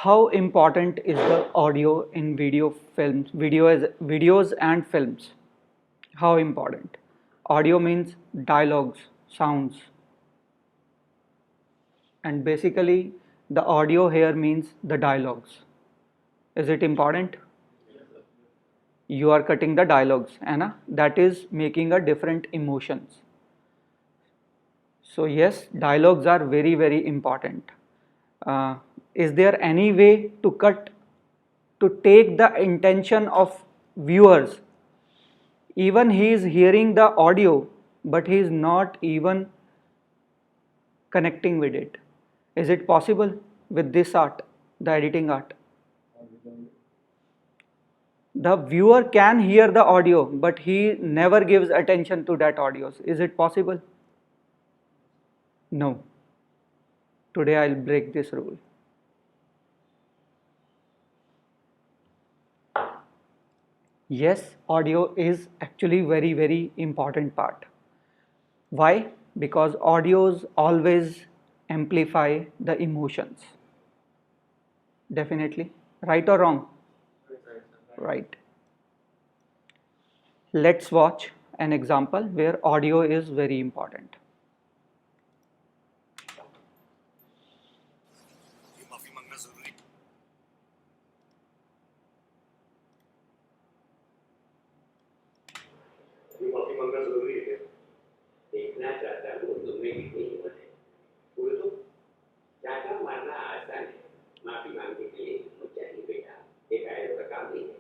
How important is the audio in videos and films? How important? Audio means dialogues, sounds, and basically the audio here means the dialogues. Is it important? You are cutting the dialogues, Anna. That is making a different emotions. So yes, dialogues are very very important. Uh, is there any way to cut to take the intention of viewers? Even he is hearing the audio, but he is not even connecting with it. Is it possible with this art, the editing art? The viewer can hear the audio, but he never gives attention to that audio. Is it possible? No. Today I'll break this rule. Yes, audio is actually very very important part. Why? Because audios always amplify the emotions. Definitely. Right or wrong? Right. Let's watch an example where audio is very important. माफी मांगना जरूरी है क्या? देखना चाहता हूँ तुमने कितनी हिम्मत है। बोले तो चाटा मारना आसान है, माफी मांगने के लिए हिम्मत चाहिए बेटा। एक आयरों का काम नहीं है।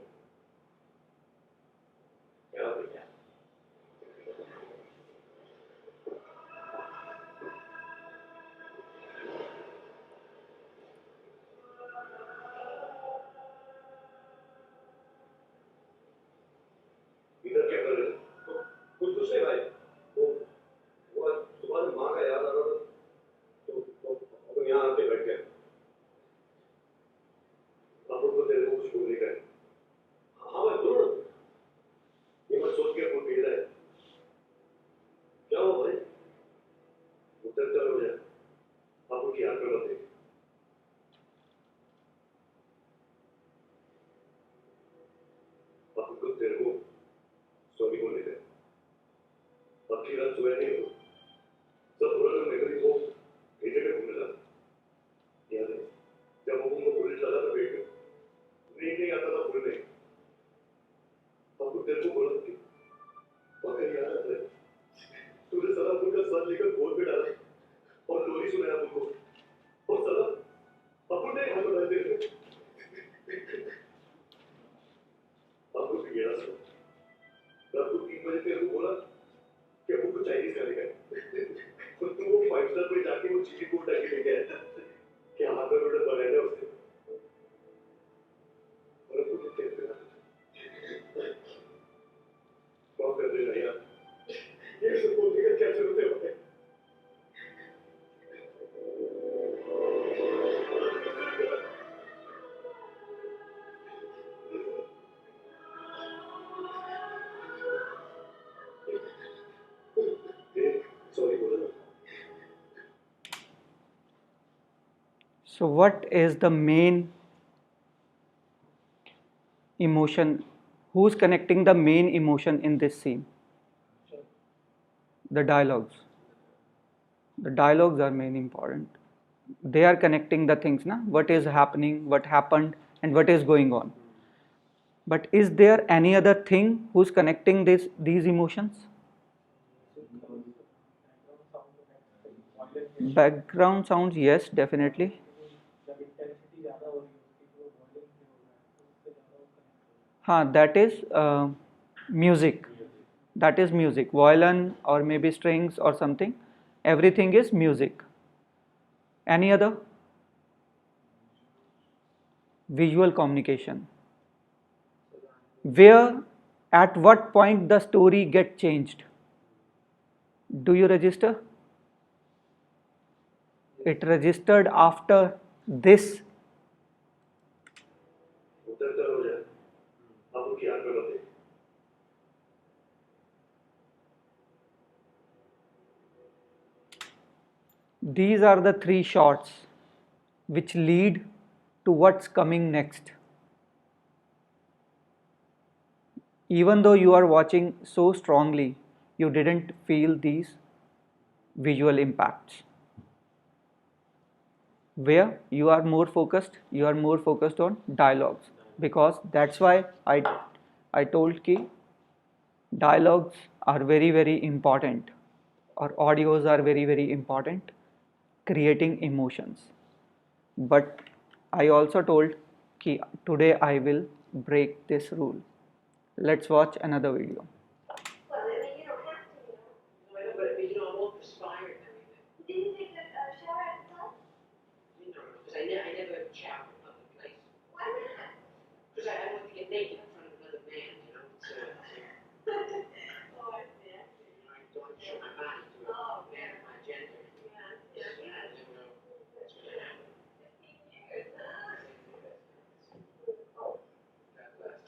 जाओ बेटा। इधर क्या कर रहे हो? कुछ नहीं भाई। वो वो आज सुबह से माँ का याद आ रहा था, तो यहाँ आके बैठ गया। अब उनको तेरे को कुछ बोलने का है। हाँ भाई बोलो ना। ये मत सोच के फोन पी रहा है। क्या हुआ भाई? उधर चलो हो जाए। आप उनकी याद में मत देखिए। आप उनको तेरे को सॉरी बोलने का है। आपकी रात सोया नहीं हो। सब पूरा दिन मेरे को भेजे में घूमने लगा। याद है जब वो उनको पुलिस लगा था पेट में, नहीं आता था फूल में। आपको तेरे को बोला था कि वाकई याद आता है। तूने सदा फूल का स्वाद लेकर गोद में डाला और लोरी सुनाया मुझको, और सदा अपन ने हाथ उठाए तेरे को। आपको बिगड़ा था। रात को 3 बजे तेरे को बोला कि अब को चाइनीज खाने का है। और तू वो 5 स्टार पे जाके वो चिली कोट आके लेके आया। क्या हाथ में नूडल बनाया था उसने? और अब तुझे तेरे पे माफ कर देना यार। ये सब बोलने का क्या जरूरत है भाई? सॉरी बोला ना। So what is the main emotion? Who's connecting the main emotion in this scene? The dialogues. The dialogues are main important. They are connecting the things, na? What is happening, what happened, and what is going on. But is there any other thing who's connecting these emotions? Background sounds, yes, definitely. That is music. That is music. Violin or maybe strings or something. Everything is music. Any other? Visual communication. Where, at what point the story get changed? Do you register? It registered after this. उधर चलो हो जाए। आप उनकी याद में मत देखिए। These are the three shots which lead to what's coming next. Even though you are watching so strongly, you didn't feel these visual impacts. Where you are more focused on dialogues, because that's why I told ki dialogues are very very important, or audios are very very important, creating emotions. But I also told ki today I will break this rule. Let's watch another video. Well, I mean, you don't have to, you know. No, I know, but you know, I'm all perspired and everything. Did you take a shower at the club? You know, because I never shower in a public place. Why not? Because I don't want to get naked in front of another man, you know. It's, Oh, I see, I see. you know, I don't want to show my body to Oh, a man of my gender. Yeah, You yeah, never know what's going to happen. 15 years, huh? God bless.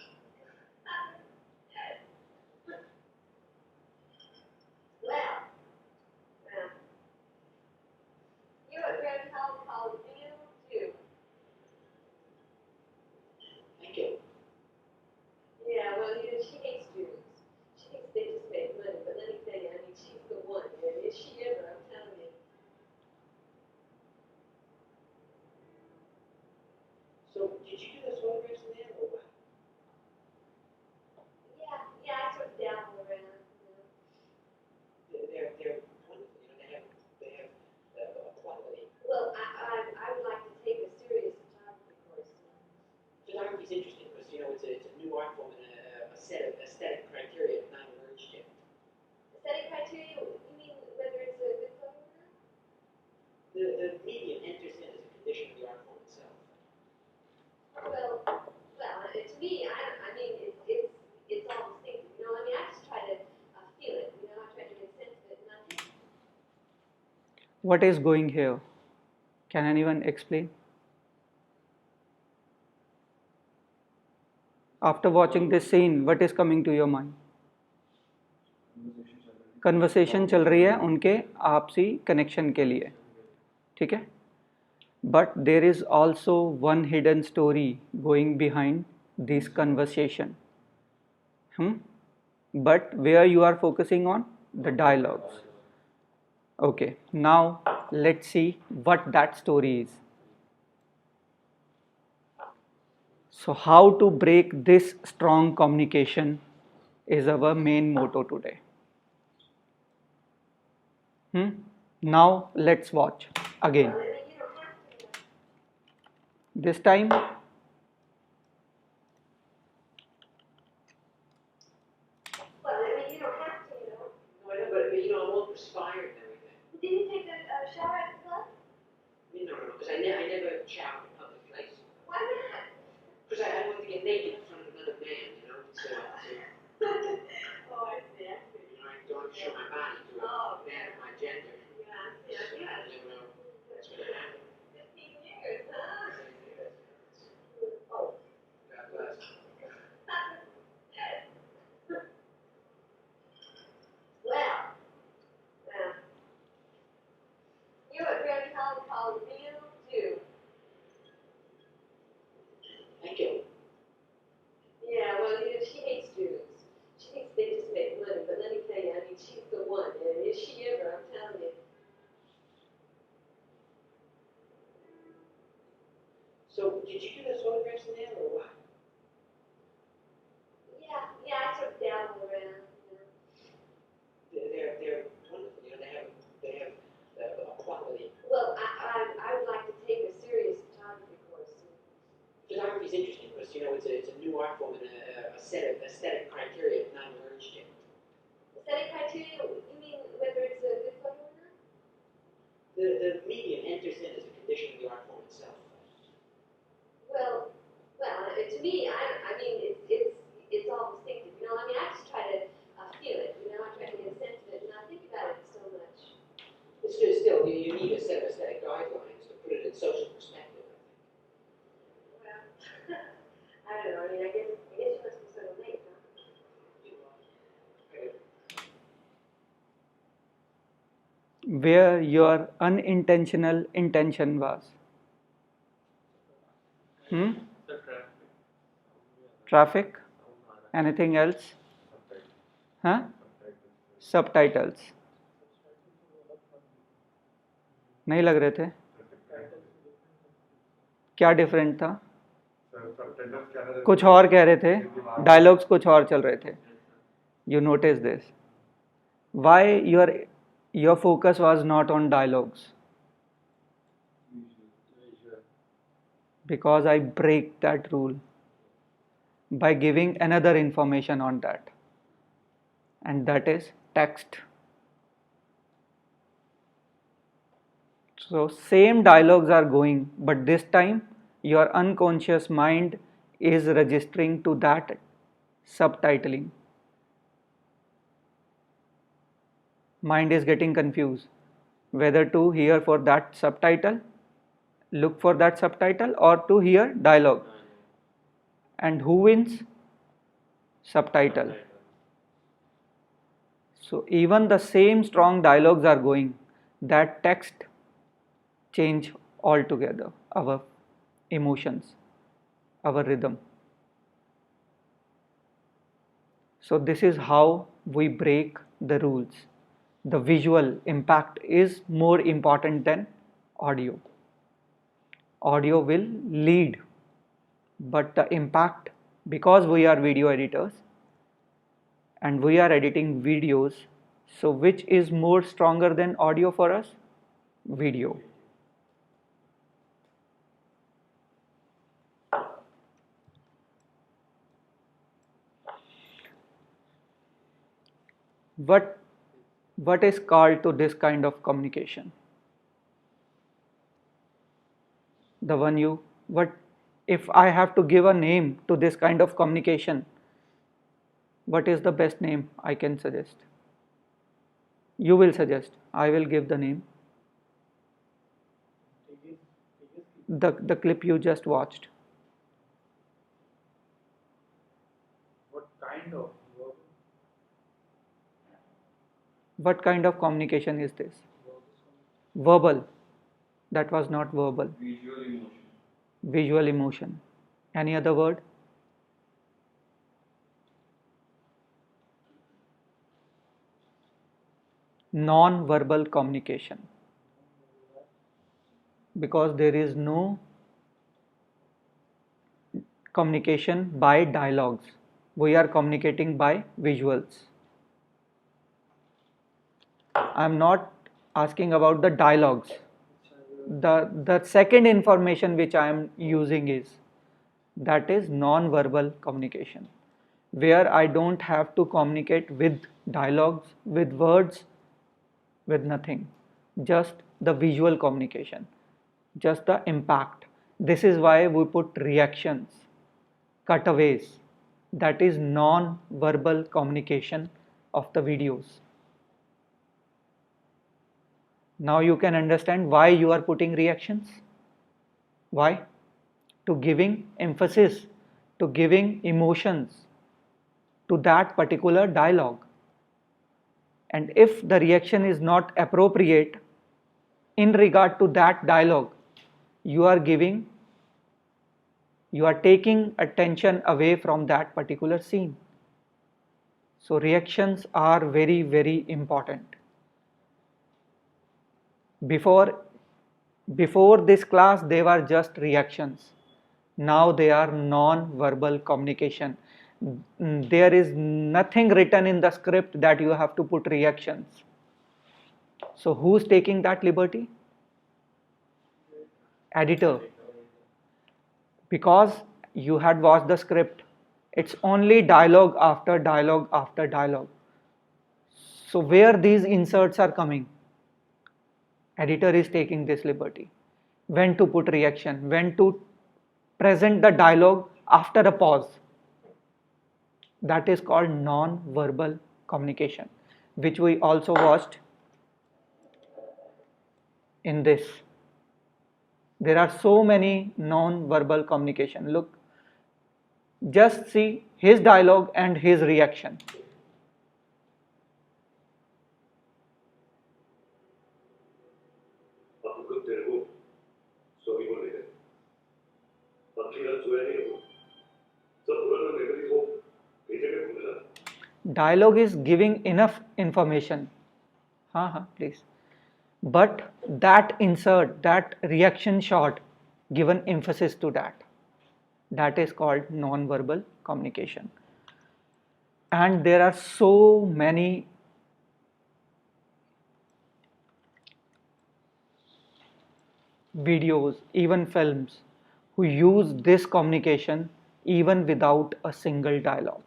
Well, you at Grand Hall called you too. Thank you. Yeah, well, you know, she hates Jews. She thinks they just make money, but let me tell you, I mean, she's the one, and is she ever, I'm telling you. So, did you do those photographs in there or what? Yeah, I sort of dabble around, you know. They're wonderful, you know, they have a quality. Well, I would like to take a serious photography course, you know. Photography is interesting because, you know, it's a new art form and a set of aesthetic criteria not emerged yet. Aesthetic criteria, you mean whether it's a good photo or not? The medium enters in as a condition of the art form itself. Well, to me, I mean, it's all distinctive, you know. I mean, I just try to feel it, you know. I try to make sense of it, and I think What is going here? Can anyone explain? After watching this scene, what is coming to your mind? Conversation चल रही है उनके आपसी connection के लिए, ठीक है. But there is also one hidden story going behind this conversation. But where you are focusing on the dialogues. Okay, now let's see what that story is. So how to break this strong communication is our main motto today. Now let's watch again. well, I mean, you don't have to, you know. This time Well, I mean, you don't have to, you know. No, I know, but you know, I'm all perspired and everything. Did you take a shower at the club? You know, because I never shower in a public place. Why not? Because I don't want to get naked in front of another man, you know. It's, Oh, I see, I see. you know, I don't want to show my body to a man of my gender. Yeah, I see, I see. You never know what's going to happen. 15 years, huh? Oh. God bless. Well, you at Grand Hall called you too. Thank you. Yeah, well, you know, she hates Jews. She thinks they just make money, but let me tell you, I mean, she's the one, and is she ever, I'm telling you. So, did you do those photographs in there or what? Yeah, I sort of dabble around, you know. They're wonderful, you know, they have a quality. Well, I would like to take a serious photography course. You know. Photography is interesting because, you know, it's a new art form and a set of aesthetic criteria not emerged yet. Aesthetic criteria, you mean whether it's a good photo or not? The medium enters in as a condition of the art form itself. Well, to me, I mean, it's all distinctive, you know. I mean, I just try to feel it, you know. I try to get a sense of it, and I think about it so much. But still, you need a set of aesthetic guidelines to put it in social perspective, I think. Well, I don't know. I mean, I guess you must be sort of late, huh? where your unintentional intention was. Hmm? Traffic? Anything else? Huh? Subtitles. नहीं लग रहे थे? क्या different था? कुछ और कह रहे थे, डायलॉग्स कुछ और चल रहे थे. You notice this. Why your focus was not on dialogues? Because I break that rule by giving another information on that, and that is text. So same dialogues are going, but this time your unconscious mind is registering to that subtitling. Mind is getting confused whether to hear for that subtitle, look for that subtitle, or to hear dialogue. And who wins? Subtitle. So even the same strong dialogues are going, that text change altogether our emotions, our rhythm. So this is how we break the rules. The visual impact is more important than audio. Audio will lead, but the impact, because we are video editors and we are editing videos, so which is more stronger than audio for us? Video. What is called to this kind of communication? The one you what If I have to give a name to this kind of communication, what is the best name I can suggest? You will suggest, I will give the name. The clip you just watched. What kind of communication is this? Verbal. That was not verbal. Visual emotion. Any other word? Non-verbal communication. Because there is no communication by dialogues. We are communicating by visuals. I am not asking about the dialogues. The second information which I am using is that is non-verbal communication, where I don't have to communicate with dialogues, with words, with nothing, just the visual communication, just the impact. This is why we put reactions, cutaways. That is non-verbal communication of the videos. Now you can understand why you are putting reactions. Why? To giving emphasis, to giving emotions to that particular dialogue. And if the reaction is not appropriate in regard to that dialogue, you are taking attention away from that particular scene. So reactions are very, very important. Before this class, they were just reactions. Now they are non-verbal communication. There is nothing written in the script that you have to put reactions. So who's taking that liberty? Editor. Because you had watched the script, it's only dialogue after dialogue after dialogue. So where these inserts are coming? Editor is taking this liberty. When to put reaction, when to present the dialogue after a pause. That is called non-verbal communication, which we also watched in this. There are so many non-verbal communication. Look, just see his dialogue and his reaction. आपको तेरे को sorry बोलेगा बाकी रात सोया नहीं हूँ सब पुराना मेमोरीज वो कई जगह घूमने लगा Dialogue is giving enough information. हाँ, please. But that insert, that reaction shot, given emphasis to that. That is called non-verbal communication. And there are so many videos, even films, who use this communication even without a single dialogue.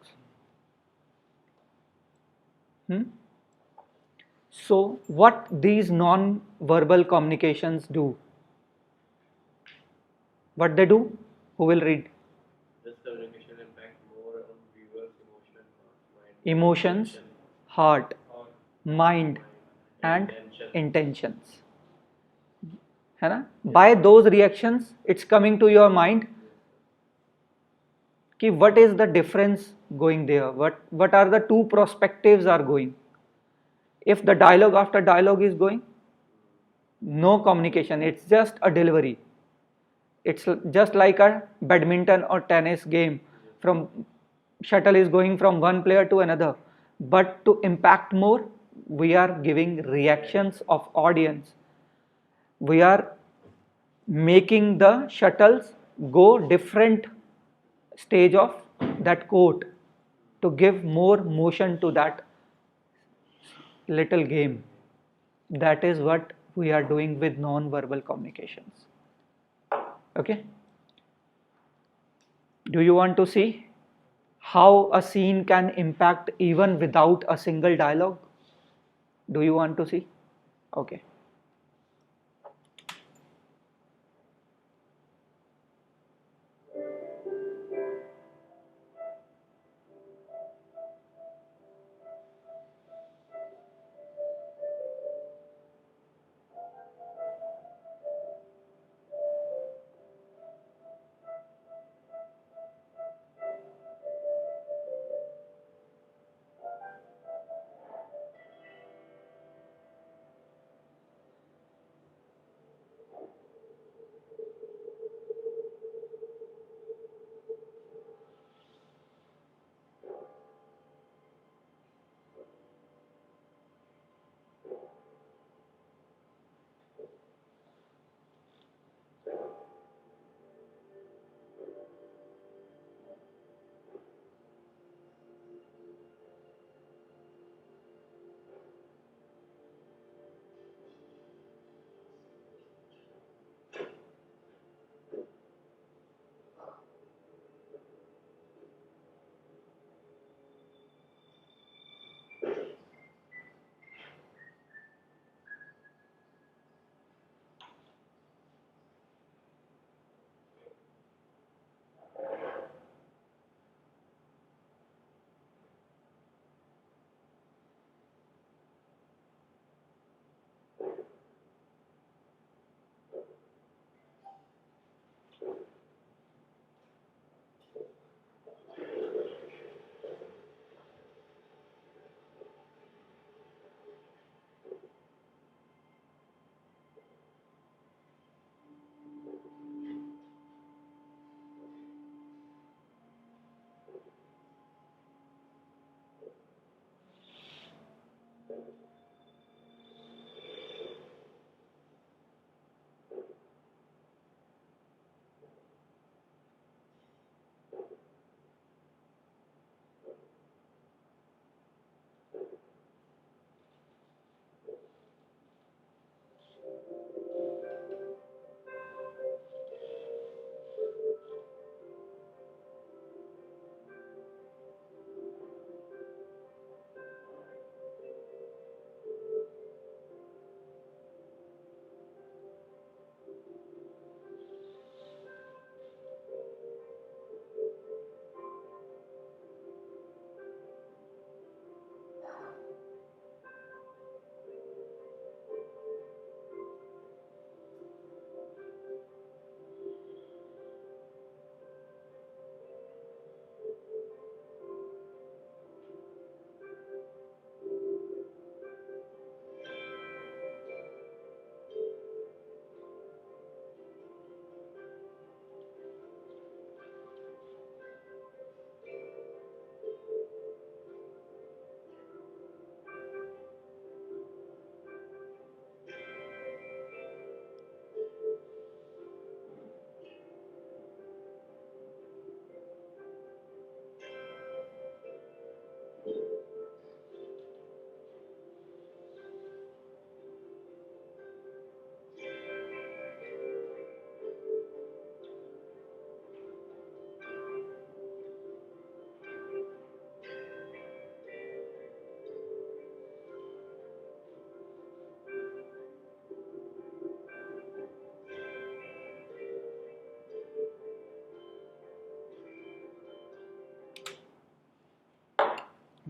So, what these non-verbal communications do? What they do? Who will read? This communication impact more on viewers' mind, Emotions, heart, or mind, and intention. intentions. है ना? By those reactions, it's coming to your mind कि what is the difference going there? What are the two perspectives are going? If the dialogue after dialogue is going, no communication, it's just a delivery. It's just like a badminton or tennis game. From shuttle is going from one player to another. But to impact more, we are giving reactions of audience. We are making the shuttles go different stage of that court to give more motion to that little game. That is what we are doing with non-verbal communications. Okay? Do you want to see how a scene can impact even without a single dialogue? Do you want to see? Okay.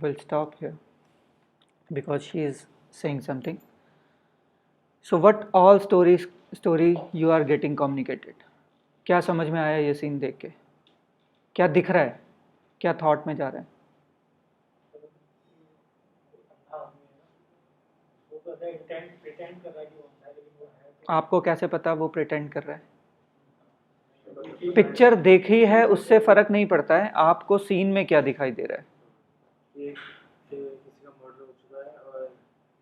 We'll stop here because she is saying something. So what all story you are getting communicated? क्या समझ में आया ये scene देख के? क्या दिख रहा है? क्या थॉट में जा रहा है? आपको कैसे पता वो प्रिटेंड कर रहा है? पिक्चर देखी है उससे फर्क नहीं पड़ता है, आपको सीन में क्या दिखाई दे रहा है? एक किसी का मर्डर हो चुका है और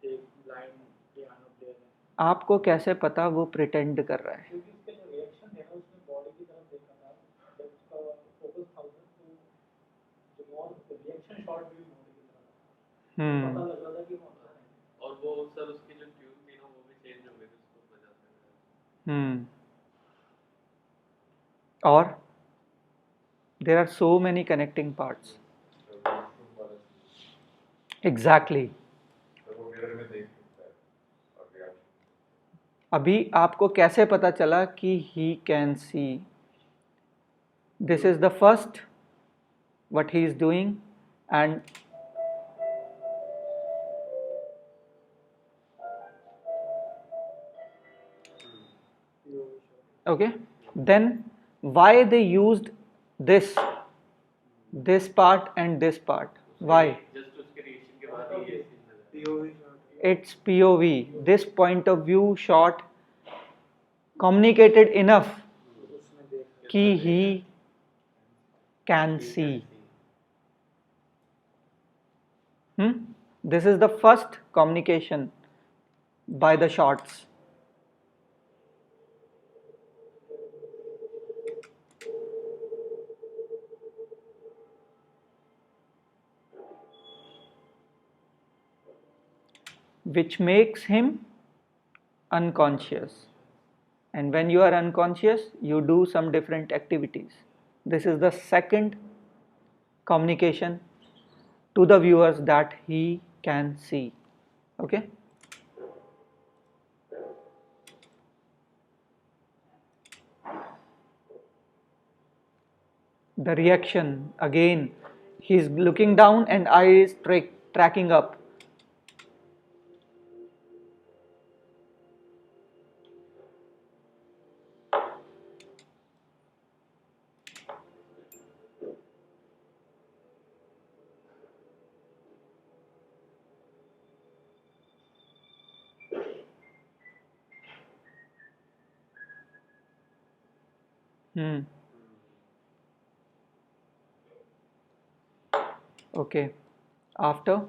एक ब्लाइंड पियानो प्लेयर है। आपको कैसे पता वो प्रिटेंड कर रहा है? क्योंकि उसके जो रिएक्शन थे ना उसने बॉडी की तरफ देखा था, जब उसका फोकस था उधर तो जो मौत रिएक्शन शॉट भी बॉडी की तरफ पता लग रहा था कि वो अंदर है। और वो सर उसकी जो ट्यून थी ना वो भी चेंज हो गई थी उसको बजाते हुए। और there are so many connecting parts. Exactly. अभी आपको कैसे पता चला कि he can see? This is the first what he is doing and okay, then why they used this part and this part? Why? Just उसके reaction के बाद ही ये सीन लगा। It's POV. This point of view shot communicated enough कि he can see. This is the first communication by the shots. Which makes him unconscious. And when you are unconscious, you do some different activities. This is the second communication to the viewers that he can see. Okay? The reaction again, he is looking down and eye is tracking up. Okay, after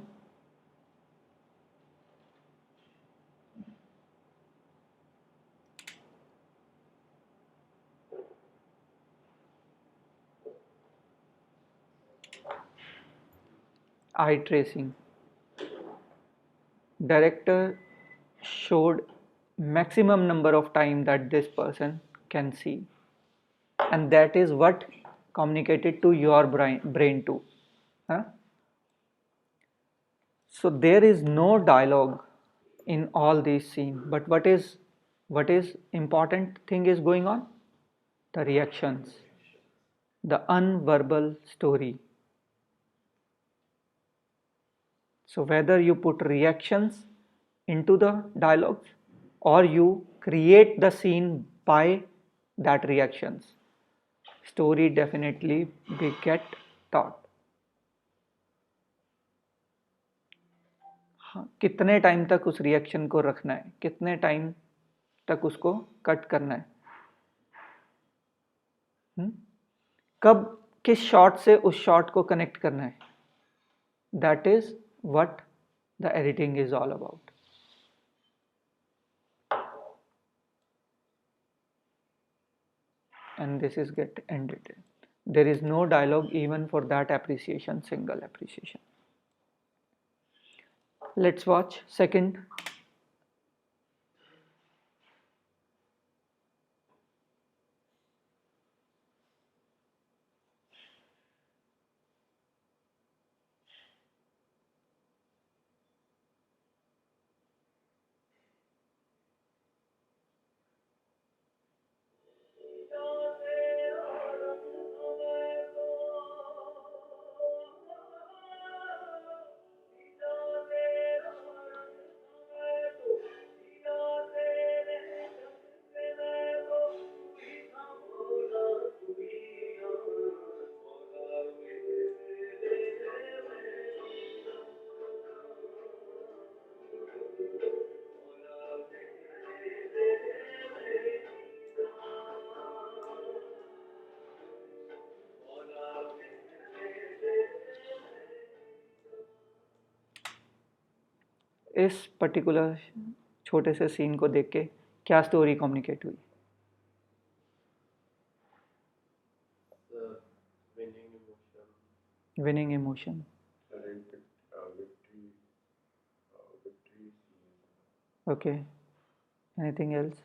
eye tracing, director showed maximum number of time that this person can see, and that is what communicated to your brain too. Huh? So there is no dialogue in all these scenes, but what is important thing is going on? The reactions, the unverbal story. So whether you put reactions into the dialogues or you create the scene by that reactions, story definitely will get taught. हाँ, कितने time तक उस reaction को रखना है, कितने time तक उसको कट करना है, कब किस शॉट से उस शॉट को कनेक्ट करना है, that is what the editing is all about. And this is get ended. There is no dialogue even for that appreciation, single appreciation. Let's watch second. इस पर्टिकुलर छोटे से सीन को देख के क्या स्टोरी कम्युनिकेट हुई? The winning emotion. Winning emotion. Victory. Victory scene. Okay. Anything else?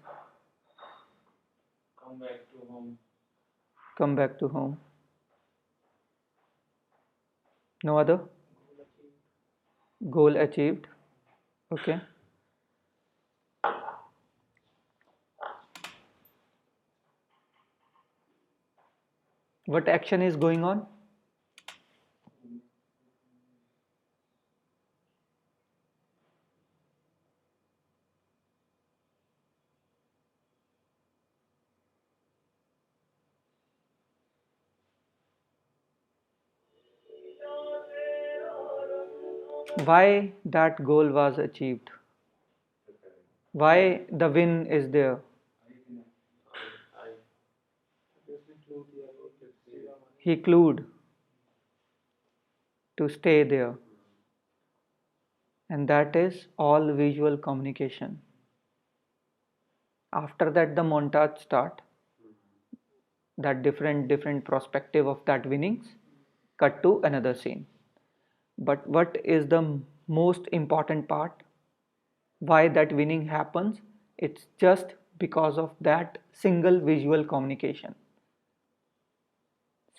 Come back to home. Come back to home. No other? Goal achieved. Okay. What action is going on? Why that goal was achieved? Why the win is there? I He clued to stay there, and that is all visual communication. After that, the montage start. That different perspective of that winnings cut to another scene. But what is the most important part? Why that winning happens? It's just because of that single visual communication.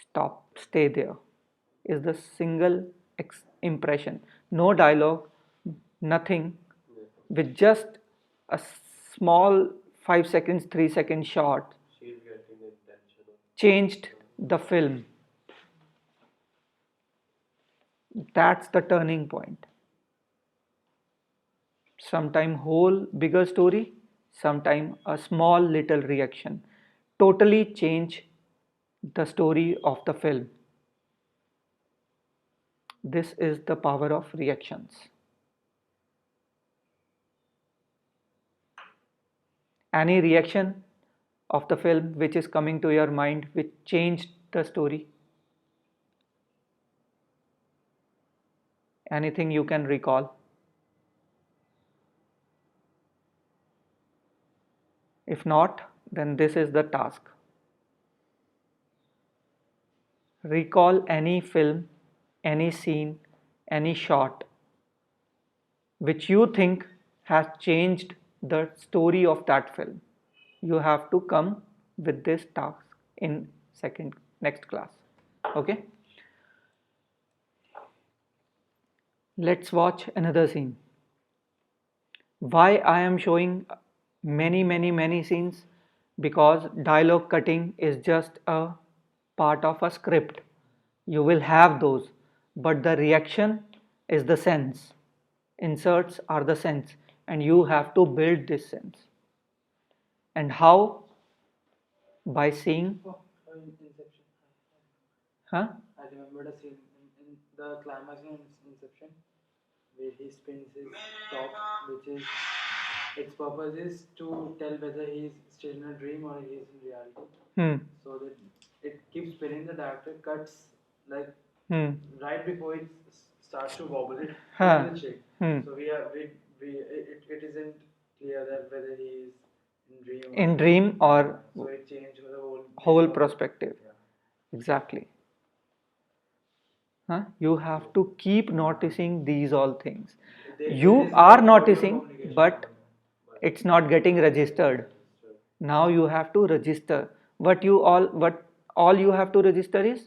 Stop, stay there is the single impression. No dialogue, nothing, with just a small 5 seconds, 3 second shot she's getting the attention of changed the film. That's the turning point. Sometime whole bigger story, sometime a small little reaction totally change the story of the film. This is the power of reactions. Any reaction of the film which is coming to your mind which changed the story? Anything you can recall? If not, then this is the task. Recall any film, any scene, any shot which you think has changed the story of that film. You have to come with this task in next class. Okay? Let's watch another scene. Why I am showing many scenes? Because dialogue cutting is just a part of a script. You will have those, but the reaction is the sense. Inserts are the sense, and you have to build this sense. And how? By seeing, Inception. huh? I remembered a scene in the climax in Inception where he spins his top, which is its purpose is to tell whether he is still in a dream or he is in reality. Hmm. So that it keeps spinning. The director cuts like Hmm. right before it starts to wobble. It Huh. doesn't shake. Hmm. So it isn't clear that whether he is in dream. In dream or So it changed the whole visual. perspective. Yeah. Exactly. Huh? You have to keep noticing these all things. You is are no noticing, communication. but it's not getting registered. Now you have to register. What all you have to register is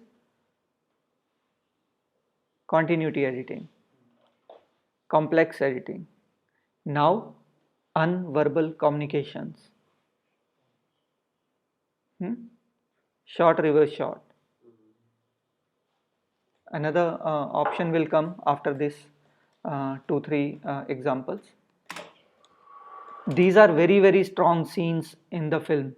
continuity editing, complex editing. Now unverbal communications. Hmm? Short reverse short. Another option will come after this 2 3 examples. These are very strong scenes in the film.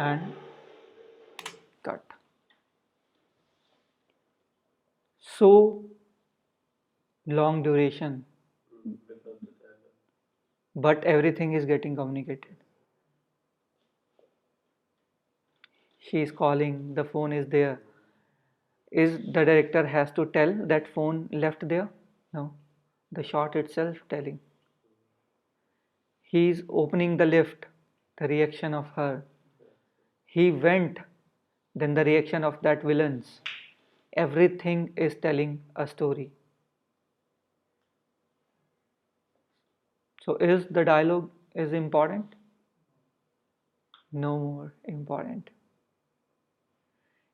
and cut. So long duration, Without the dialogue. but everything is getting communicated. She is calling, the phone is there. Is the director has to tell that phone left there? No. The shot itself telling. He is opening the lift, the reaction of her. He went, then the reaction of that villains. Everything is telling a story. So is the dialogue is important? No more important.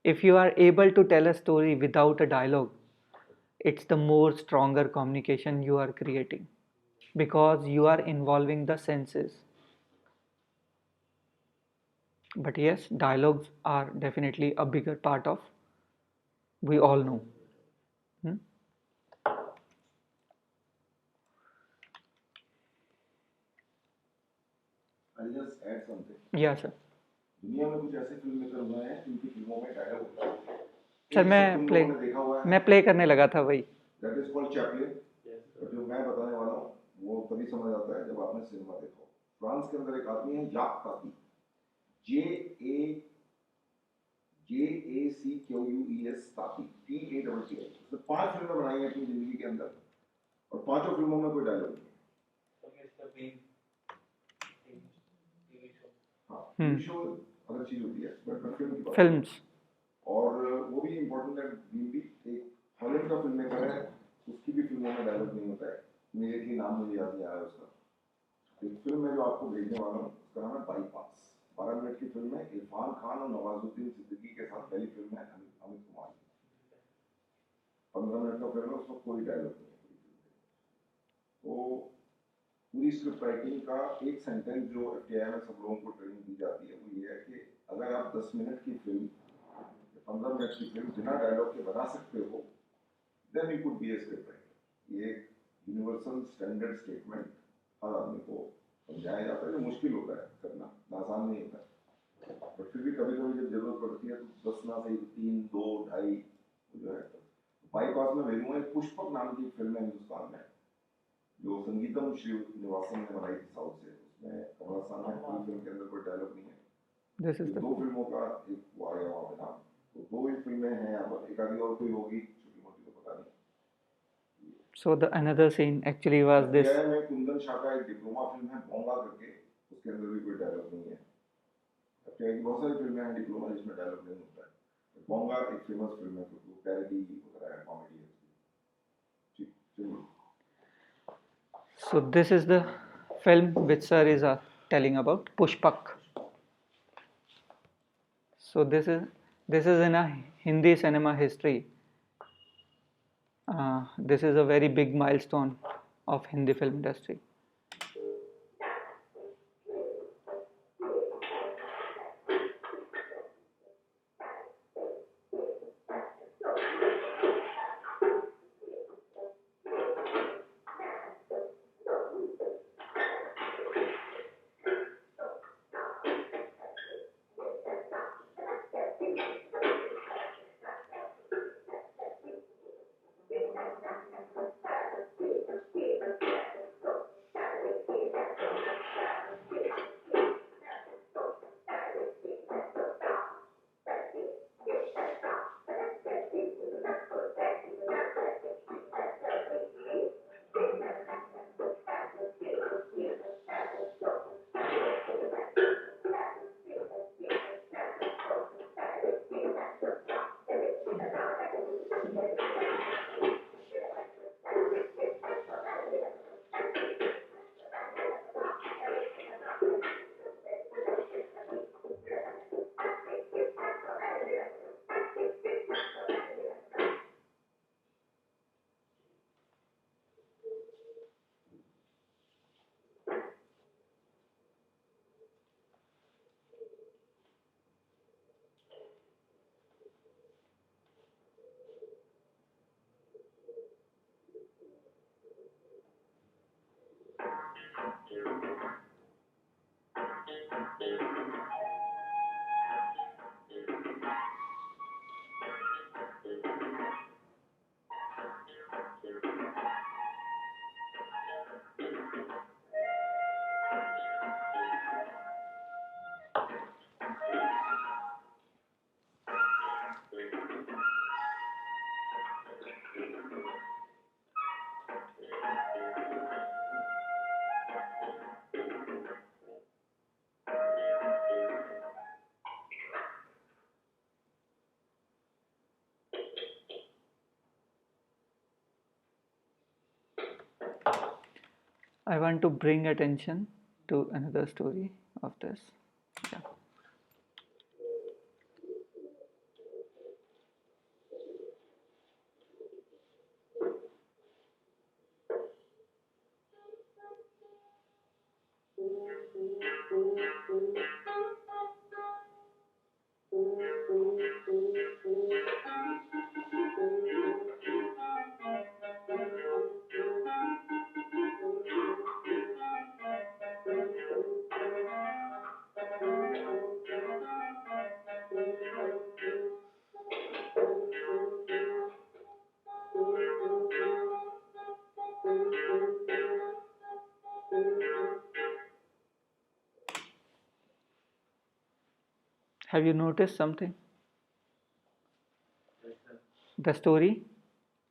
If you are able to tell a story without a dialogue, it's the more stronger communication you are creating because you are involving the senses. But yes, dialogues are definitely a bigger part of, we all know. Hmm? I'll just add something. Yeah, sir. दुनिया में कुछ ऐसे film maker हुए हैं जिनकी फिल्मों में dialogue होते हैं। सर एक मैं सब तुम प्ले लोगों ने देखा हुआ है, मैं प्ले करने लगा था वही। That is called Chaplin. Yes, और जो मैं बताने वाला हूँ वो तभी समझ आता है जब आपने सिनेमा देखा हो। फ्रांस के अंदर एक आदमी है याक ताती, JACQUES ताती, TATI। उसने 5 फिल्में बनाई हैं अपनी जिंदगी के अंदर और 5 फिल्मों में कोई डायलॉग नहीं है। हाँ, टीवी शो अलग चीज होती है, बट फिल्म की बात फिल्म्स। और वो भी इम्पोर्टेंट है। भी एक हॉलीवुड का फिल्म मेकर है, उसकी भी फिल्मों में डायलॉग नहीं होता है। इमीडिएटली नाम मुझे याद नहीं आ रहा है उसका। एक फिल्म में जो आपको भेजने वाला हूँ उसका नाम है बाईपास। 12 मिनट की फिल्म है, इरफान खान और नवाजुद्दीन सिद्दीकी के साथ पहली फिल्म है अमित कुमार की। 15 मिनट का फिल्म है, उसमें कोई डायलॉग नहीं है पूरी फिल्म में। तो पूरी स्क्रिप्ट राइटिंग का एक सेंटेंस जो एफटीआई में सब लोगों को ट्रेनिंग दी जाती है वो ये है कि अगर आप 10 मिनट की फिल्म, 15 मिनट की फिल्म बिना डायलॉग के बना सकते हो, then you could be a script writer. ये एक यूनिवर्सल स्टैंडर्ड स्टेटमेंट हर आदमी को समझाया जाता है, जो मुश्किल होता है करना, आसान नहीं होता है। बट फिर भी कभी कभी जब जरूरत पड़ती है तो 10 ना सही 3, 2, 2.5 जो है। बाईपास में भेजूंगा। एक पुष्पक नाम की फिल्म है हिंदुस्तान में जो संगीतम श्रीनिवासन ने बनाई थी साउथ से। उसमें कमल हसन है, पूरी फिल्म के अंदर कोई डायलॉग नहीं है। दिस इज द 2 फिल्मों का एक वो आ गया वहाँ पे नाम। तो 2 ही फिल्में हैं यहाँ पर, एक आधी और कोई होगी छोटी मोटी तो पता नहीं। so the another scene actually was this. FTI में कुंदन शाह का एक डिप्लोमा फिल्म है बोंगा करके, उसके अंदर भी कोई डायलॉग नहीं है। एफटीआई की बहुत सारी फिल्में हैं डिप्लोमा जिसमें डायलॉग नहीं होता है। बोंगा एक फेमस फिल्म है क्योंकि वो पैरोडी वगैरह है, कॉमेडी है उसकी। ठीक, चलिए। So this is the film which sir is telling about, Pushpak. So this is in a Hindi cinema history. This is a very big milestone of Hindi film industry. I want to bring attention to another story of this. Yeah. Have you noticed something? The story.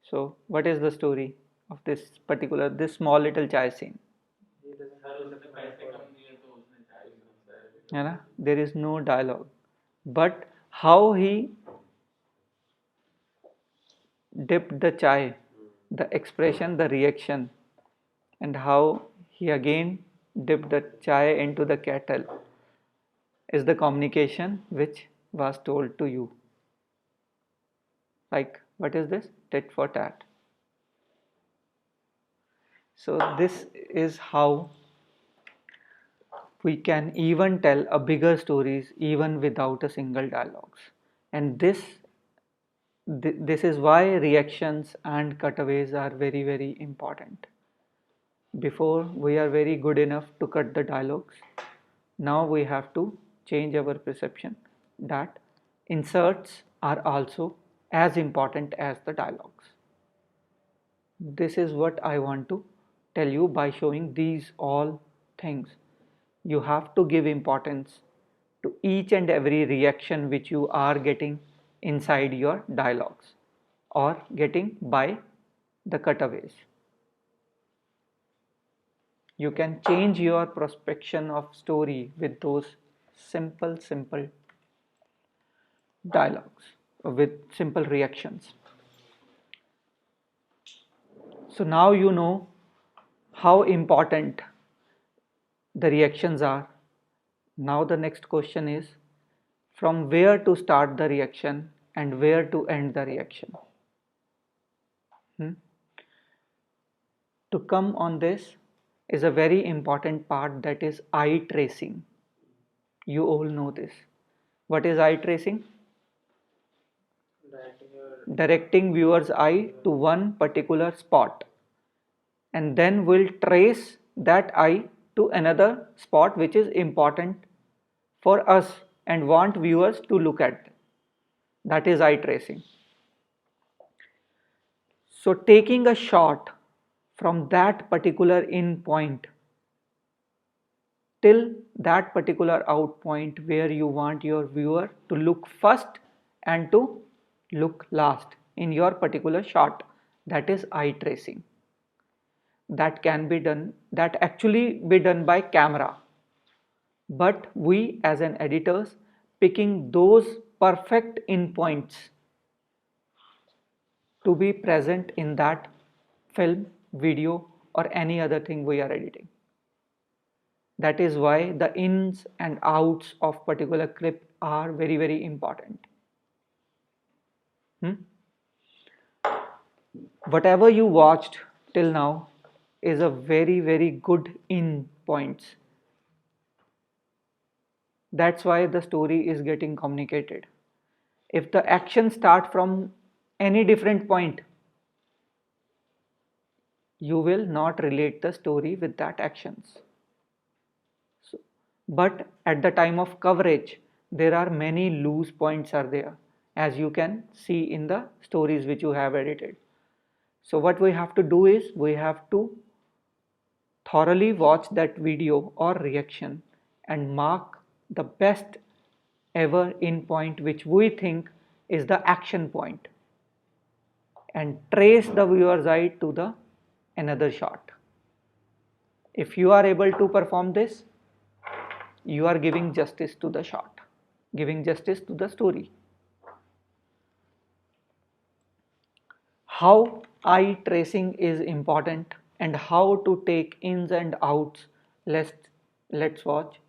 So, what is the story of this small little chai scene? है ना? There is no dialogue, but how he dipped the chai, the expression, the reaction, and how he again dipped the chai into the kettle is the communication which was told to you. Like, what is this? Tit for tat. So, this is how we can even tell a bigger stories even without a single dialogues. And this is why reactions and cutaways are very, very important. Before we are very good enough to cut the dialogues, now we have to change our perception that inserts are also as important as the dialogues. This is what I want to tell you by showing these all things. You have to give importance to each and every reaction which you are getting inside your dialogues or getting by the cutaways. You can change your prospection of story with those simple dialogues, with simple reactions. So now you know how important the reactions are. Now the next question is from where to start the reaction and where to end the reaction. To come on this is a very important part, that is eye tracing. You all know this. What is eye tracing? Directing viewer's eye to one particular spot, and then we'll trace that eye to another spot which is important for us and want viewers to look at. That is eye tracing. So taking a shot from that particular in point till that particular out point where you want your viewer to look first and to look last in your particular shot, that is eye tracing. That can be done, that actually be done by camera, but we as an editors picking those perfect in points to be present in that film, video, or any other thing we are editing. That is why the ins and outs of particular clip are very, very important. Whatever you watched till now is a very, very good in points. That's why the story is getting communicated. If the action starts from any different point, you will not relate the story with that actions. But at the time of coverage, there are many loose points are there, as you can see in the stories which you have edited. So what we have to do is we have to thoroughly watch that video or reaction and mark the best ever in point which we think is the action point, and trace the viewer's eye to the another shot. If you are able to perform this, you are giving justice to the shot, giving justice to the story. How eye tracing is important and how to take ins and outs. Let's watch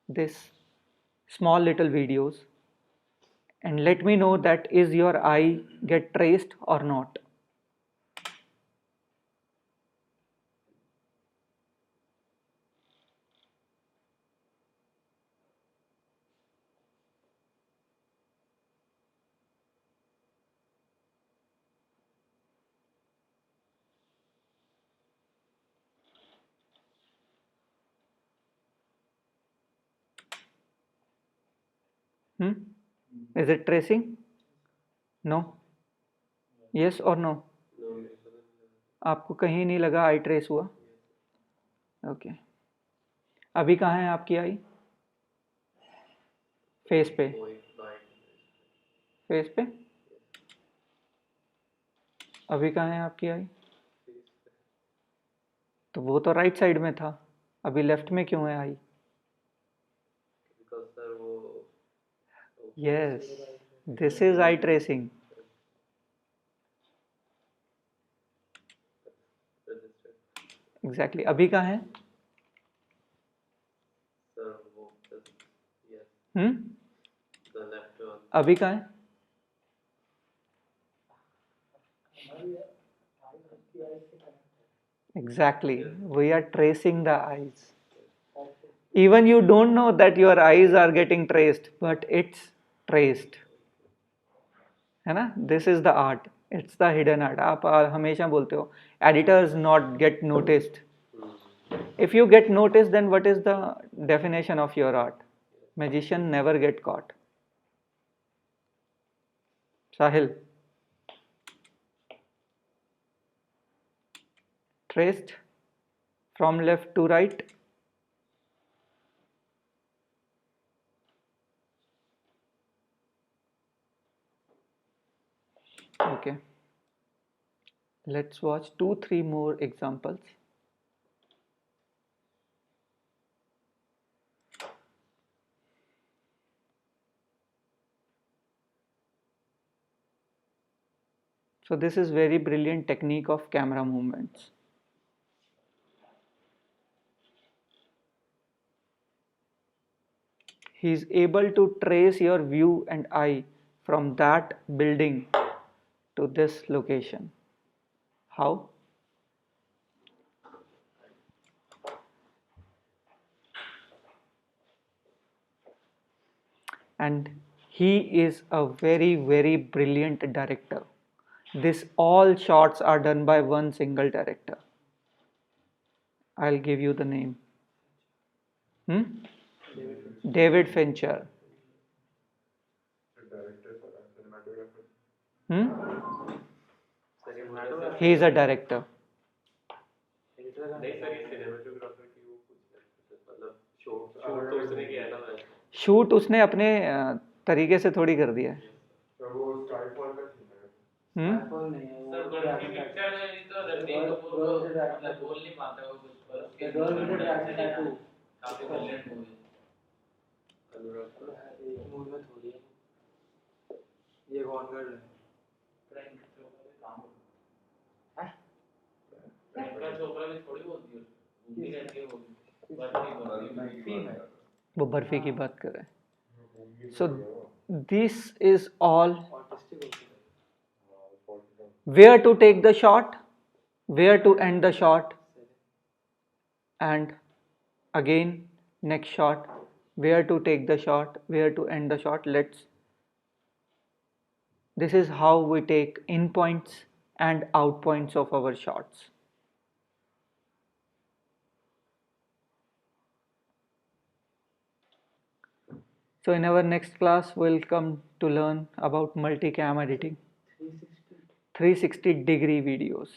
this small little videos and let me know that is your eye get traced or not. Hmm? Is it tracing? No? Yes or no? No. आपको कहीं नहीं लगा आई trace हुआ? Okay अभी कहाँ है आपकी आई? Face पे? फेस पे? अभी कहाँ है आपकी आई? तो वो तो राइट साइड में था, अभी लेफ्ट में क्यों है आई? Because sir वो yes, this is I tracing. registered. Exactly अभी कहाँ है? Sir वो yes, the left one. अभी कहाँ है? हमारी आई उसकी आई से connect Exactly, we are tracing the eyes. Even you don't know that your eyes are getting traced, but it's traced. है ना? This is the art. It's the hidden art. आप हमेशा बोलते हो editors not get noticed. If you get noticed, then what is the definition of your art? Magician never get caught. Sahil. Traced from left to right. Okay. Let's watch 2-3 more examples. So this is very brilliant technique of camera movements. He is able to trace your view and eye from that building to this location. How? And he is a very brilliant director. This all shots are done by one single director. I'll give you the name. David Fincher. Director, cinematographer. He is a director. नहीं sir ये cinematographer की वो कुछ मतलब shoot तो उसने किया है ना वैसे. शूट उसने अपने तरीके से थोड़ी कर दिया है. तो वो Skyfall का सीन है. Skyfall नहीं है सर वो बर्फ की पिक्चर में तो रणबीर कपूर को मतलब बोल नहीं पाता वो कुछ बर्फ के गर्ल विद ड्रैगन टैटू काफी ब्रिलियंट मूवी अनुराग एक मूवी में थोड़ी है ये कौन गर्ल है प्रियंका चोपड़ा भी काम हैं? प्रियंका चोपड़ा भी थोड़ी बोलती है घूमती रहती है वो बर्फी फीमेल वो बर्फी की बात कर रहे हैं. So this is all autistic होती है where to take the shot, where to end the shot, and again next shot, where to take the shot, where to end the shot. This is how we take in points and out points of our shots. So in our next class we'll come to learn about multicam editing, 360 degree videos.